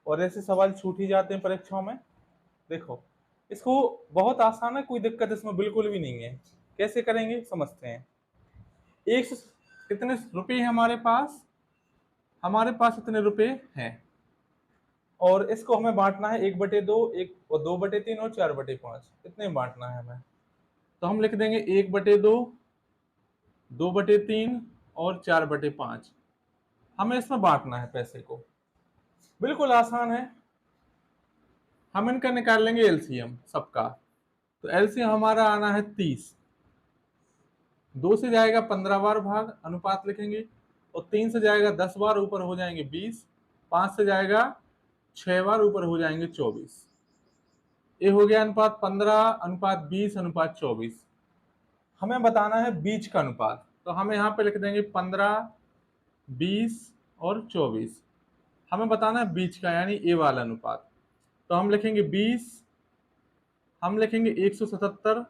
और ऐसे सवाल छूट ही जाते हैं परीक्षाओं में। देखो, इसको बहुत आसान है, कोई दिक्कत इसमें बिल्कुल भी नहीं है। कैसे करेंगे समझते हैं। एक सौ कितने रुपए हैं हमारे पास? हमारे पास इतने रुपए हैं, और इसको हमें बांटना है 1/2, एक और 2/3 और 4/5, इतने बांटना है हमें। तो हम लिख देंगे 1/2, 2/3 और 4/5। हमें इसमें बांटना है पैसे को। बिल्कुल आसान है। हम इनका निकाल लेंगे एलसीएम सबका। तो एलसीएम हमारा आना है 30। 2 से जाएगा 15 बार भाग, अनुपात लिखेंगे। और 3 से जाएगा 10 बार, ऊपर हो जाएंगे 20। 5 से जाएगा 6 बार, ऊपर हो जाएंगे 24। ये हो गया अनुपात 15, अनुपात 20, अनुपात 24। हमें बताना है बीच का अनुपात। तो हम यहाँ पे लिख देंगे 15, 20 और 24। हमें बताना है बीच का, यानी ए वाला अनुपात। तो हम लिखेंगे 20, हम लिखेंगे 177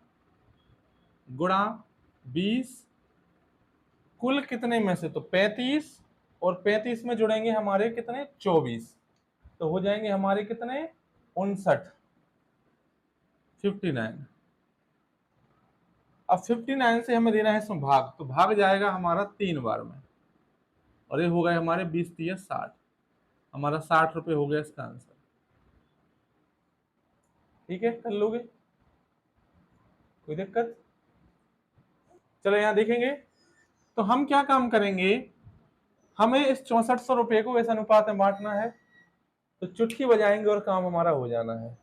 गुणा 20, कुल कितने में से? तो 35, और 35 में जुड़ेंगे हमारे कितने? 24। तो हो जाएंगे हमारे कितने? 59, 59। अब 59 से हमें देना है इसमें भाग, तो भाग जाएगा हमारा 3 बार में, और ये हो गए हमारे 20 3 60। हमारा 60 रुपए हो गया इसका आंसर। ठीक है, कर लोगे? कोई दिक्कत? चलो यहाँ देखेंगे। तो हम क्या काम करेंगे, हमें इस 6400 रुपए को इस अनुपात में बांटना है। तो चुटकी बजाएंगे और काम हमारा हो जाना है।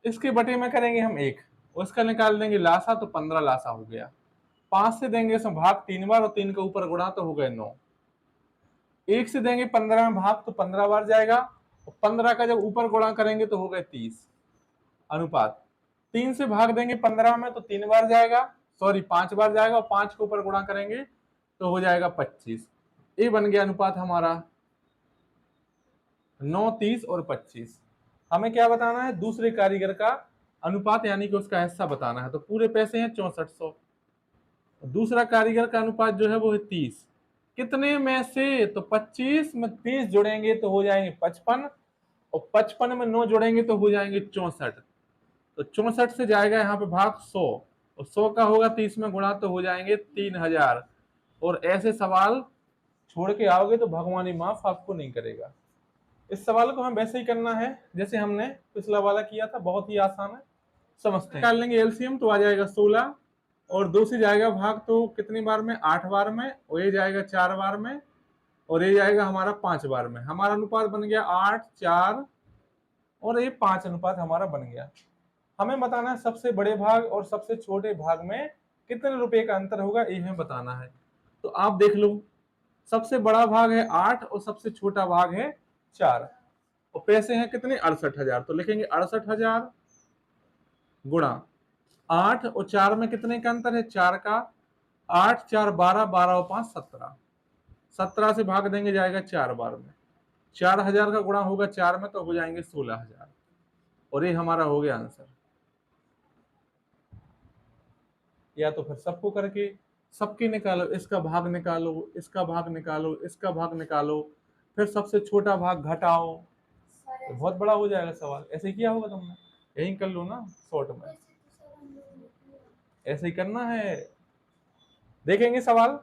इसके बटे में करेंगे हम 1, उसका निकाल देंगे लासा, तो 15 लासा हो गया। 5 से देंगे इसमें भाग 3 बार, और 3 के ऊपर गुणा, तो हो गए 9। 1 से देंगे 15 में भाग, तो 15 बार जाएगा। और 15 का जब ऊपर गुणा करेंगे तो हो गए 30। अनुपात 3 से भाग देंगे 15 में, तो 3 बार जाएगा, सॉरी 5 बार जाएगा, और 5 के ऊपर गुणा करेंगे तो हो जाएगा 25। ये बन गया अनुपात हमारा 9, 30 और 25। हमें क्या बताना है? दूसरे कारीगर का अनुपात, यानी कि उसका हिस्सा बताना है। तो पूरे पैसे हैं 6400, दूसरा कारीगर का अनुपात जो है वो है 30। कितने में से? तो 25 में 30 जुड़ेंगे तो हो जाएंगे 55, और 55 में 9 जुड़ेंगे तो हो जाएंगे 64। तो 64 से जाएगा यहाँ पे भाग 100, और 100 का होगा 30 में गुणा, तो हो जाएंगे 3000। और ऐसे सवाल छोड़ के आओगे तो भगवान माफ आपको नहीं करेगा। इस सवाल को हमें वैसे ही करना है जैसे हमने पिछला वाला किया था, बहुत ही आसान है, समझते हैं। निकाल लेंगे एलसीएम, तो आ जाएगा 16, और 2 से जाएगा भाग तो कितनी बार में? 8 बार में, और ये जाएगा 4 बार में, और ये जाएगा हमारा 5 बार में। हमारा अनुपात बन गया 8, 4 और ये 5 अनुपात हमारा बन गया। हमें बताना है सबसे बड़े भाग और सबसे छोटे भाग में कितने रुपए का अंतर होगा, ये हमें बताना है। तो आप देख लो, सबसे बड़ा भाग है 8 और सबसे छोटा भाग है 4, और पैसे हैं कितने? 68,000। तो लिखेंगे 68,000 गुणा 8 और 4 में कितने का अंतर है? 4 का। 8 4 12, 12 और 5 17। 17 से भाग देंगे जाएगा 4 बार में। 4000 का गुणा होगा 4 में, तो हो जाएंगे 16,000, और ये हमारा हो गया आंसर। या तो फिर सबको करके सबके निकालो, इसका भाग निकालो, इसका भाग निकालो, इसका भाग निकालो, फिर सबसे छोटा भाग घटाओ, तो बहुत बड़ा हो जाएगा सवाल। ऐसे ही किया होगा तुमने, यही कर लो ना शॉर्ट में। ऐसे ही करना है। देखेंगे सवाल,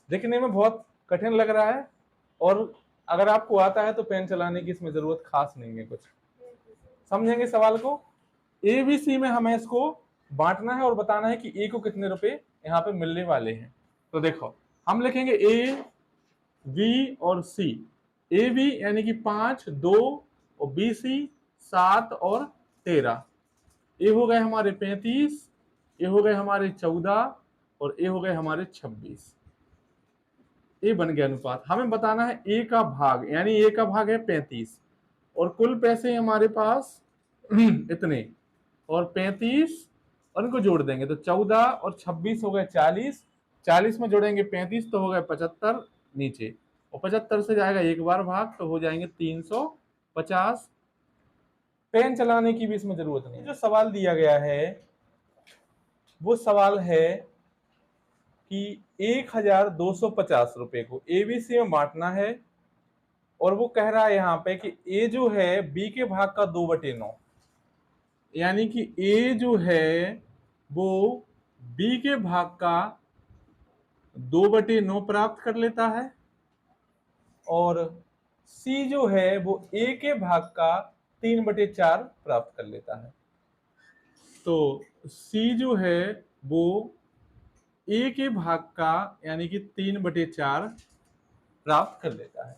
देखने में बहुत कठिन लग रहा है, और अगर आपको आता है तो पेन चलाने की इसमें जरूरत खास नहीं है कुछ। समझेंगे सवाल को। एबीसी में हमें इसको बांटना है और बताना है कि ए को कितने रुपए यहाँ पे मिलने वाले हैं। तो देखो, हम लिखेंगे ए, बी और सी। ए बी यानी कि 5, 2, और बी सी 7 और 13। ए हो गए हमारे 35, ए हो गए हमारे 14, और ए हो गए हमारे 26। ए बन गया अनुपात। हमें बताना है ए का भाग, यानी ए का भाग है 35, और कुल पैसे हमारे पास इतने, और 35 और इनको जोड़ देंगे तो 14 और 26 हो गए 40। 40 में जोड़ेंगे 35 तो हो गए 75 नीचे, और 75 से जाएगा एक बार भाग, तो हो जाएंगे 350। पेन चलाने की भी इसमें जरूरत नहीं। जो सवाल दिया गया है वो सवाल है कि 1250 रुपए को एबीसी में बांटना है, और वो कह रहा है यहाँ पे कि ए जो है बी के भाग का 2/9, यानी कि ए जो है वो बी के भाग का 2/9 प्राप्त कर लेता है, और सी जो है वो ए के भाग का 3/4 प्राप्त कर लेता है। तो सी जो है वो ए के भाग का यानी कि 3/4 प्राप्त कर लेता है।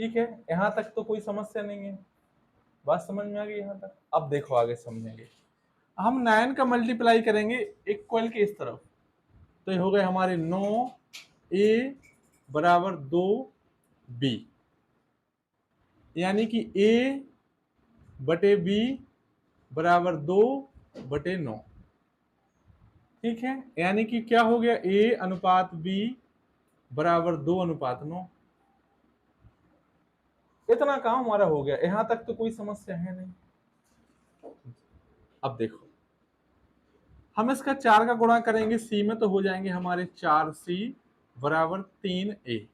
ठीक है, यहां तक तो कोई समस्या नहीं है, बात समझ में आ गई यहां तक। अब देखो आगे समझेंगे। हम 9 का मल्टीप्लाई करेंगे इक्वल के इस तरफ, तो ये हो गए हमारे 9a बराबर 2b, यानी कि a बटे b बराबर 2/9। ठीक है, यानी कि क्या हो गया, a अनुपात b बराबर 2:9। इतना काम हमारा हो गया, यहां तक तो कोई समस्या है नहीं। अब देखो, हम इसका 4 का गुणा करेंगे c में, तो हो जाएंगे हमारे 4c बराबर 3a।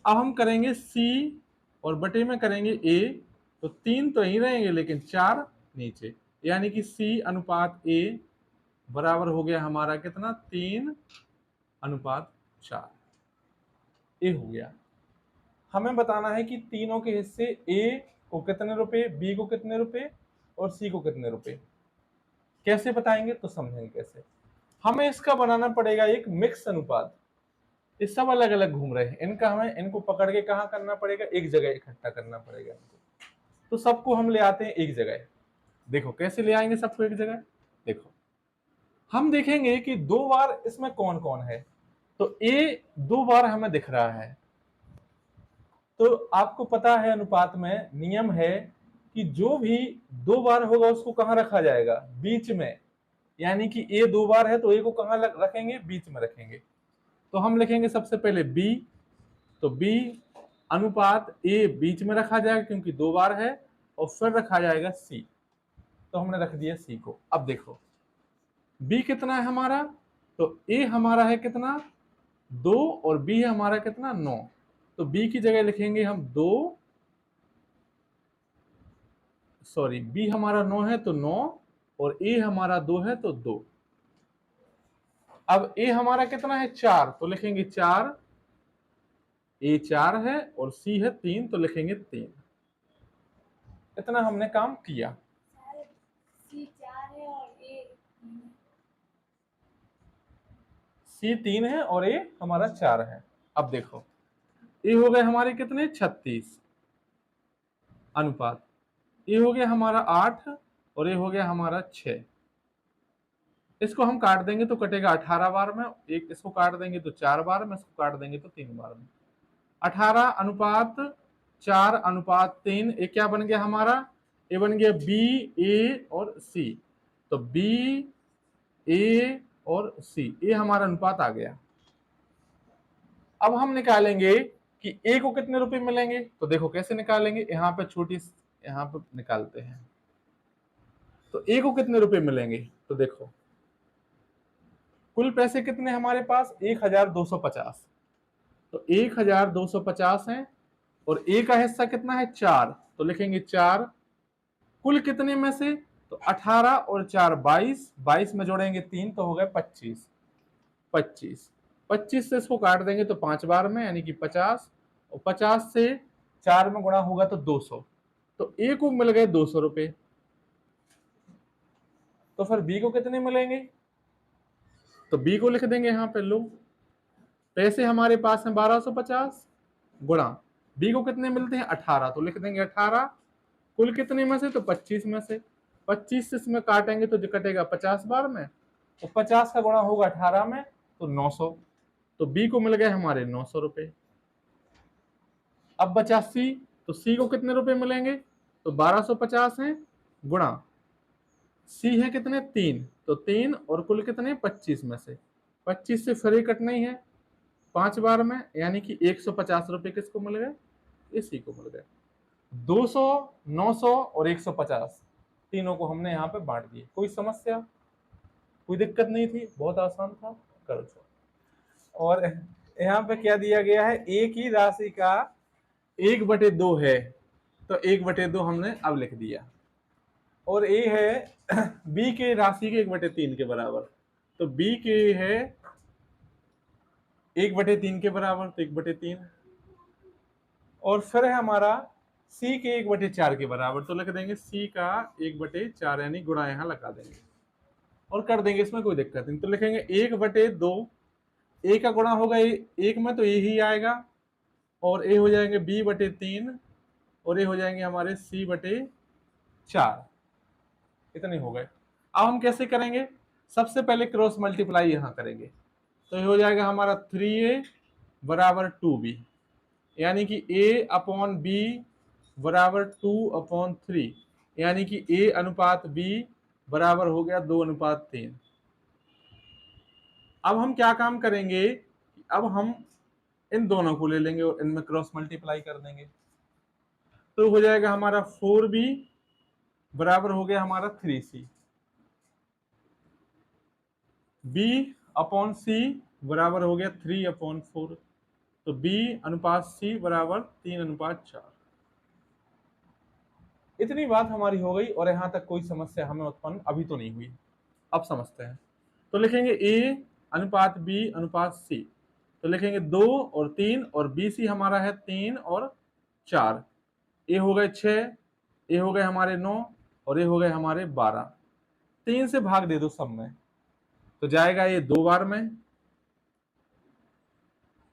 अब हम करेंगे c और बटे में करेंगे a, तो 3 तो यहीं रहेंगे लेकिन 4 नीचे, यानी कि c अनुपात a बराबर हो गया हमारा कितना, 3:4। ए हो गया। हमें बताना है कि तीनों के हिस्से ए को कितने रुपए, बी को कितने रुपए और सी को कितने रुपए। कैसे बताएंगे तो समझेंगे कैसे। हमें इसका बनाना पड़ेगा एक मिक्स अनुपात। ये सब अलग अलग घूम रहे हैं, इनको पकड़ के कहाँ करना पड़ेगा, एक जगह इकट्ठा करना पड़ेगा इनको। तो सबको हम ले आते हैं एक जगह। देखो कैसे ले आएंगे सबको एक जगह। देखो हम देखेंगे कि 2 बार इसमें कौन कौन है, तो ए 2 बार हमें दिख रहा है। तो आपको पता है अनुपात में नियम है कि जो भी 2 बार होगा उसको कहां रखा जाएगा, बीच में। यानी कि ए 2 बार है तो ए को कहां रखेंगे, बीच में रखेंगे। तो हम लिखेंगे सबसे पहले बी, तो बी अनुपात ए बीच में रखा जाएगा क्योंकि 2 बार है, और फिर रखा जाएगा सी, तो हमने रख दिया सी को। अब देखो बी कितना है हमारा, तो ए हमारा है कितना 2 और बी है हमारा कितना 9, तो बी की जगह लिखेंगे हम 2, सॉरी बी हमारा 9 है तो 9, और ए हमारा 2 है तो 2। अब ए हमारा कितना है 4, तो लिखेंगे 4, ए 4 है और सी है 3, तो लिखेंगे 3। इतना हमने काम किया। सी 3 है और ए हमारा 4 है। अब देखो ए हो गए हमारे कितने 36 अनुपात, ए हो गया हमारा 8 और ए हो गया हमारा 6। इसको हम काट देंगे तो कटेगा 18 बार में, एक इसको काट देंगे तो 4 बार में, इसको काट देंगे तो 3 बार में। 18 अनुपात 4 अनुपात 3, ये क्या बन गया हमारा, ये बन गया बी ए और सी। तो बी ए और सी, ये हमारा अनुपात आ गया। अब हम निकालेंगे कि ए को कितने रुपए मिलेंगे, तो देखो कैसे निकालेंगे, यहाँ पे छोटी यहाँ पे निकालते हैं। तो ए को कितने रुपए मिलेंगे, तो देखो कुल पैसे कितने हमारे पास 1250, तो 1250 है, और ए का हिस्सा कितना है 4, तो लिखेंगे 4। कुल कितने में से, तो 18 और 4 22, 22 में जोड़ेंगे 3 तो हो गए 25। 25 से इसको काट देंगे तो 5 बार में, यानी कि 50, और 50 से 4 में गुणा होगा तो 200, तो ए को मिल गए 200 रुपए। तो फिर बी को कितने मिलेंगे, तो बी को लिख देंगे यहाँ पे, लो पैसे हमारे पास हैं 1250 गुणा बी को कितने मिलते हैं 18, तो लिख देंगे 18। कुल कितने में से, तो 25 में से। 25 से इसमें काटेंगे तो जो कटेगा 50 बार में, तो 50 का गुणा होगा 18 में तो 900, तो बी को मिल गए हमारे 900 रुपए। अब बचा सी, तो सी को कितने रुपए मिलेंगे, तो 1250 है गुणा सी है कितने 3, तो 3 और कुल कितने 25 में से। 25 से फिर ही कटना ही है 5 बार में, यानी कि 150 रुपए किसको मिल गए, इसी को मिल गए। 200, 900 और 150 तीनों को हमने यहाँ पे बांट दिए। कोई समस्या, कोई दिक्कत नहीं थी, बहुत आसान था, करो। और यहाँ पे क्या दिया गया है, एक ही राशि का 1/2 है, तो 1/2 हमने अब लिख दिया। और ए है बी के राशि के 1/3 के बराबर, तो बी के है 1/3 के बराबर, तो 1/3। और फिर है हमारा सी के 1/4 के बराबर, तो लिख देंगे सी का 1/4, यानी गुणा यहाँ लगा देंगे और कर देंगे, इसमें कोई दिक्कत नहीं। तो लिखेंगे 1/2, ए का गुणा होगा एक में, तो ए ही आएगा, और ए हो जाएंगे b/3, और ये हो जाएंगे हमारे c/4। इतने हो गए। अब हम कैसे करेंगे, सबसे पहले क्रॉस मल्टीप्लाई यहाँ करेंगे, तो ये हो जाएगा हमारा 3a बराबर 2b, यानी कि a/b बराबर 2/3, यानी कि a अनुपात b बराबर हो गया 2:3। अब हम क्या काम करेंगे, अब हम इन दोनों को ले लेंगे और इनमें क्रॉस मल्टीप्लाई कर देंगे, तो हो जाएगा हमारा 4b बराबर हो गया हमारा 3c, b/c बराबर हो गया 3/4, तो b अनुपात c बराबर 3:4। इतनी बात हमारी हो गई, और यहां तक कोई समस्या हमें उत्पन्न अभी तो नहीं हुई। अब समझते हैं, तो लिखेंगे a अनुपात b अनुपात c, तो लिखेंगे 2 और 3, और bc हमारा है 3 और 4, a हो गए 6, a हो गए हमारे 9, और a हो गए हमारे 12। 3 से भाग दे दो सब में, तो जाएगा ये 2 बार में,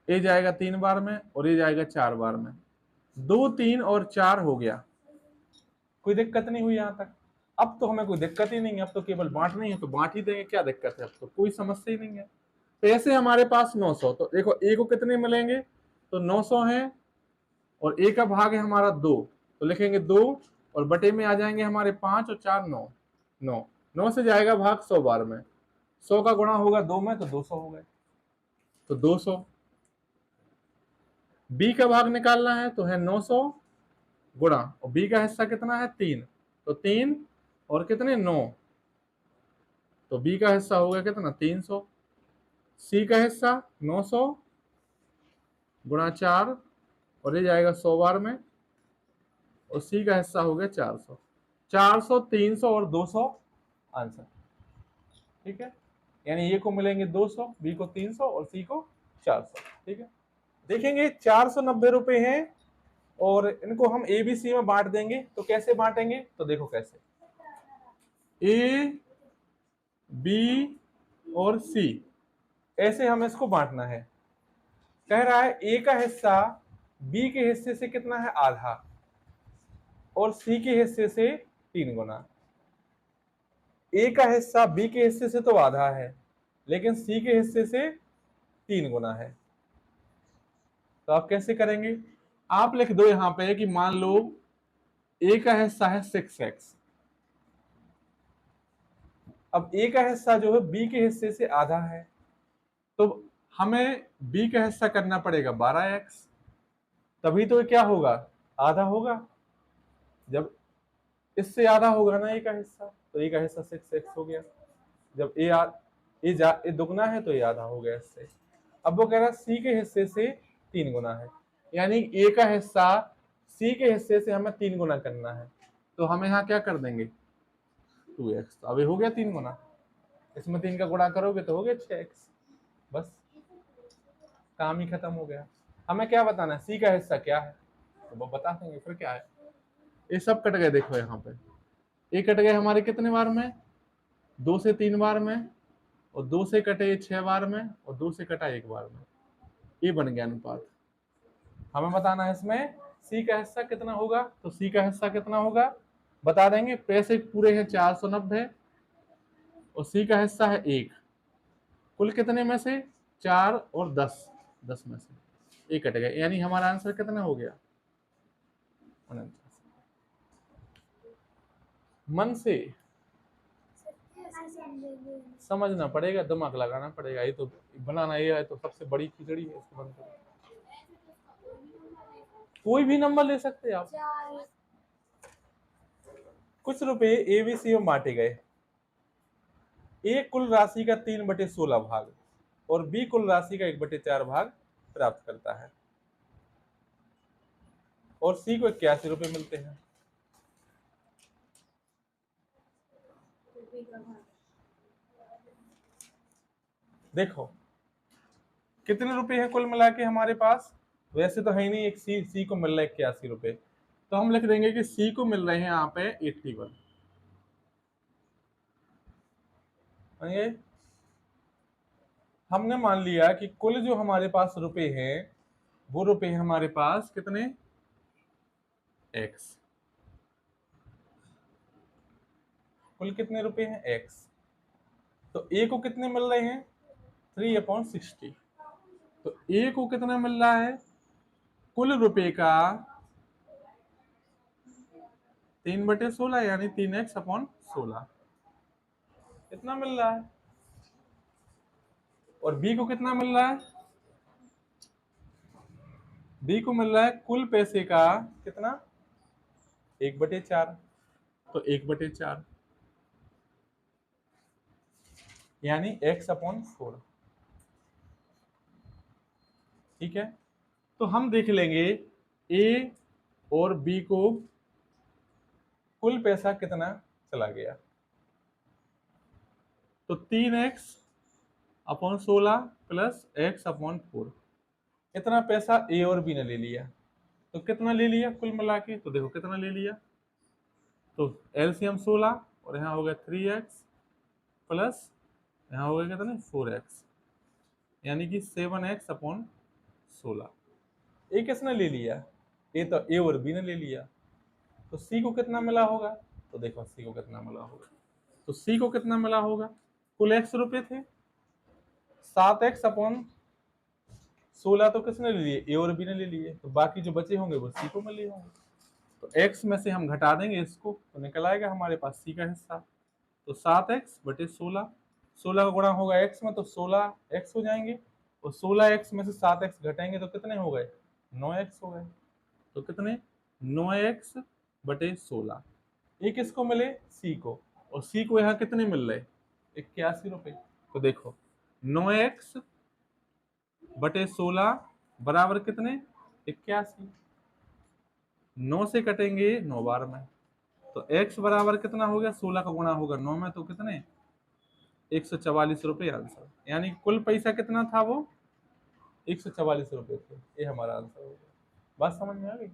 ए जाएगा 3 बार में, और ये जाएगा 4 बार में। 2, 3 और 4 हो गया, कोई दिक्कत नहीं हुई यहाँ तक। अब तो हमें कोई दिक्कत ही नहीं है, अब तो केवल बांटना ही है, तो बांट ही देंगे, क्या दिक्कत है, अब तो कोई समस्या ही नहीं है। तो ऐसे हमारे पास 900, तो देखो ए को कितने मिलेंगे, तो 900 है, और ए का भाग है हमारा 2, तो लिखेंगे 2, और बटे में आ जाएंगे हमारे 5 और 4 9, 9 से जाएगा भाग 100 बार में, 100 का गुणा होगा 2 में, तो 200 हो गए, तो 200। बी का भाग निकालना है, तो है 900 गुणा, और बी का हिस्सा कितना है 3, तो 3 और कितने 9, तो बी का हिस्सा हो गया कितना 300, सी का हिस्सा 900 गुणा 4, और ये जाएगा 100 बार में, और सी का हिस्सा हो गया 400। 400, 300 और 200 आंसर, ठीक है। यानी ए को मिलेंगे 200, बी को 300 और सी को 400, ठीक है। देखेंगे 490 रुपए हैं, और इनको हम ए बी सी में बांट देंगे, तो कैसे बांटेंगे, तो देखो कैसे, ए बी और सी, ऐसे हमें इसको बांटना है। कह रहा है ए का हिस्सा बी के हिस्से से कितना है, आधा, और सी के हिस्से से 3 गुना। ए का हिस्सा बी के हिस्से से तो आधा है, लेकिन सी के हिस्से से 3 गुना है, तो आप कैसे करेंगे, आप लिख दो यहां पे कि मान लो ए का हिस्सा है 6x, अब ए का हिस्सा जो है बी के हिस्से से आधा है, तो हमें बी का हिस्सा करना पड़ेगा 12x, तभी तो क्या होगा, आधा होगा। जब इससे आधा होगा ना ए का हिस्सा, तो ए का हिस्सा 6x हो गया। जब ए दुगना है, तो ये आधा हो गया इससे। अब वो कह रहा है सी के हिस्से से 3 गुना है, यानी ए का हिस्सा सी के हिस्से से हमें 3 गुना करना है, तो हम यहाँ क्या कर देंगे 2x, तो अभी हो गया 3 गुना, इसमें 3 का गुणा करोगे तो हो गया 6x, बस काम ही खत्म हो गया। हमें क्या बताना है, सी का हिस्सा क्या है, तो वो बता देंगे, फिर क्या है। ये सब कट गए, देखो यहाँ पे ये कट गए हमारे कितने बार में, 2 से 3 बार में, और 2 से कटे 6 बार में, और 2 से कटा 1 बार में, ये बन गया अनुपात। हमें बताना है इसमें सी का हिस्सा कितना होगा, तो सी का हिस्सा कितना होगा बता देंगे। पैसे पूरे हैं 490, और सी का हिस्सा है 1, कुल कितने में से 4 और 10, 10 में से 1 कट गया, यानी हमारा आंसर कितना हो गया 49। मन से समझना पड़ेगा, दिमाग लगाना पड़ेगा, ये तो बनाना ये है तो सबसे बड़ी खिचड़ी है, इसको बंद करो। कोई भी नंबर ले सकते हैं आप। कुछ रुपए ए बी सी में बांटे गए, ए कुल राशि का 3/16 भाग, और बी कुल राशि का 1/4 भाग प्राप्त करता है और सी को 81 रुपए मिलते हैं। देखो कितने रुपए हैं कुल मिला के हमारे पास, वैसे तो है ही नहीं, एक सी को मिल रहा है 81 रुपए, तो हम लिख देंगे कि सी को मिल रहे हैं यहाँ पे 81। हमने मान लिया कि कुल जो हमारे पास रुपए हैं वो रुपए हैं हमारे पास कितने, एक्स। कुल कितने रुपए हैं, एक्स। तो ए को कितने मिल रहे हैं, 3/60। तो ए को कितना मिल रहा है, कुल रुपए का 3/16 यानी 3x/16 कितना मिल रहा है। और बी को कितना मिल रहा है, बी को मिल रहा है कुल पैसे का कितना, 1/4। तो 1/4 यानी x/4। ठीक है, तो हम देख लेंगे ए और बी को कुल पैसा कितना चला गया। तो 3x/16 प्लस x/4 इतना पैसा ए और बी ने ले लिया। तो कितना ले लिया कुल मिला के, तो देखो कितना ले लिया। तो एलसीएम 16 और यहाँ हो गया 3x प्लस यहाँ हो गया कितना 4x यानी कि 7x/16। ए किसने ले लिया, ए तो ए और बी ने ले लिया। तो सी को कितना मिला होगा, तो देखो सी को कितना मिला होगा। तो सी को कितना मिला होगा, कुल एक्स रुपए थे, 7x/16 तो किसने ले लिए, ए और बी ने ले लिए। तो बाकी जो बचे होंगे वो सी को मिले होंगे। तो x में से हम घटा देंगे इसको तो निकल आएगा हमारे पास सी का हिस्सा। तो 7x/16, 16 का गुणा होगा x में तो 16x हो जाएंगे और 16x में से 7x घटाएंगे तो कितने हो गए, 9x हो गए। तो कितने, 9x/16। ये किसको मिले, सी को। और सी को यहाँ कितने मिल रहे, 81 रुपए। तो देखो 9x/16 बराबर कितने, 81। 9 से कटेंगे 9 बार में, तो x बराबर कितना हो गया, 16 का गुणा होगा 9 में तो कितने, 144 रुपए आंसर। यानी कुल पैसा कितना था वो, 144 रुपए थे। ये हमारा आंसर हो गया। बात समझ में आ गई।